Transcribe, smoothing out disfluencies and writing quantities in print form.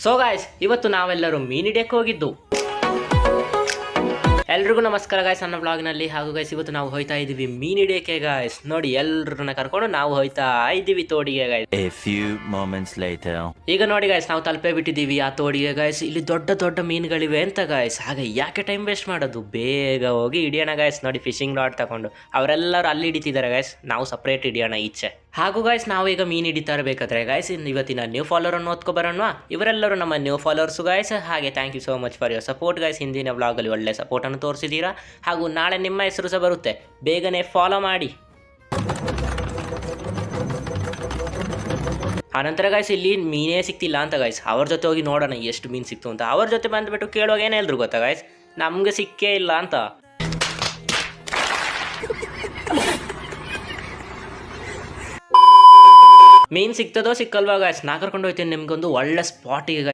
So guys, ಇವತ್ತು ನಾವೆಲ್ಲರೂ ಮೀನ್ ಹಿಡಿಯಕ್ಕೆ ಹೋಗಿದ್ದು. ಎಲ್ರಿಗೂ ನಮಸ್ಕಾರ ಗಾಯ್ಸ್, ನನ್ನ ಬ್ಲಾಗ್ನಲ್ಲಿ. ಹಾಗೂ ಗೈಸ್, ಇವತ್ತು ನಾವು ಹೋಯ್ತಾ ಇದ್ದೀವಿ ಮೀನ್ ಹಿಡಿಯಕ್ಕೆ ಗಾಯ್ಸ್. ನೋಡಿ, ಎಲ್ಲರನ್ನ ಕರ್ಕೊಂಡು ನಾವು ಹೋಯ್ತಾ ಇದ್ದೀವಿ ತೋಡಿಗೆ guys. A few moments later. ಈಗ ನೋಡಿ ಗಾಯ್ಸ್, ನಾವು ತಲುಪೇ ಬಿಟ್ಟಿದ್ದೀವಿ ಆ ತೋಡಿಗೆ ಗಾಯ್ಸ್. ಇಲ್ಲಿ ದೊಡ್ಡ ದೊಡ್ಡ ಮೀನುಗಳಿವೆ ಅಂತ ಗಾಯ್ಸ್. ಹಾಗೆ ಯಾಕೆ ಟೈಮ್ ವೇಸ್ಟ್ ಮಾಡೋದು, ಬೇಗ ಹೋಗಿ ಹಿಡಿಯೋಣ ಗಾಯ್ಸ್. ನೋಡಿ, ಫಿಶಿಂಗ್ ರಾಡ್ ತಗೊಂಡು ಅವರೆಲ್ಲರೂ ಅಲ್ಲಿ ಹಿಡಿತಿದ್ದಾರೆ ಗಾಯ್ಸ್, ನಾವು ಸಪ್ರೇಟ್ ಹಿಡಿಯೋಣ ಈಚೆ. ಹಾಗೂ ಗಾಯ್ಸ್, ನಾವು ಈಗ ಮೀನು ಹಿಡಿತಾ ಇರಬೇಕಾದ್ರೆ ಗಾಯ್ಸ್, ಇವತ್ತಿನ ನ್ಯೂ ಫಾಲೋವರನ್ನು ಓದ್ಕೊ ಬರೋಣ. ಇವರೆಲ್ಲರೂ ನಮ್ಮ ನ್ಯೂ ಫಾಲೋವರ್ಸು ಗಾಯ್ಸ್. ಹಾಗೆ thank you so much for your support guys. ಹಿಂದಿನ ವ್ಲಾಗಲ್ಲಿ ಒಳ್ಳೆ ಸಪೋರ್ಟನ್ನು ತೋರಿಸಿದ್ದೀರಾ. ಹಾಗೂ ನಾಳೆ ನಿಮ್ಮ ಹೆಸರು ಸಹ ಬರುತ್ತೆ, ಬೇಗನೆ ಫಾಲೋ ಮಾಡಿ. ಆನಂತರ ಗಾಯ್ಸ್, ಇಲ್ಲಿ ಮೀನೇ ಸಿಕ್ತಿಲ್ಲ ಅಂತ ಗಾಯ್ಸ್. ಅವ್ರ ಜೊತೆ ಹೋಗಿ ನೋಡೋಣ ಎಷ್ಟು ಮೀನು ಸಿಕ್ತು ಅಂತ. ಅವ್ರ ಜೊತೆ ಬಂದುಬಿಟ್ಟು ಕೇಳುವಾಗ ಏನು ಹೇಳಿದ್ರು ಗೊತ್ತಾ ಗಾಯ್ಸ್, ನಮಗೆ ಸಿಕ್ಕೇ ಇಲ್ಲ ಅಂತ. ಮೀನು ಸಿಗ್ತದೋ ಸಿಕ್ಕಲ್ವಾ ಗಾಯ್ಸ್, ನಾ ಕರ್ಕೊಂಡು ಹೋಗ್ತೀನಿ ನಿಮ್ಗೊಂದು ಒಳ್ಳೆ ಸ್ಪಾಟಿಗೆ.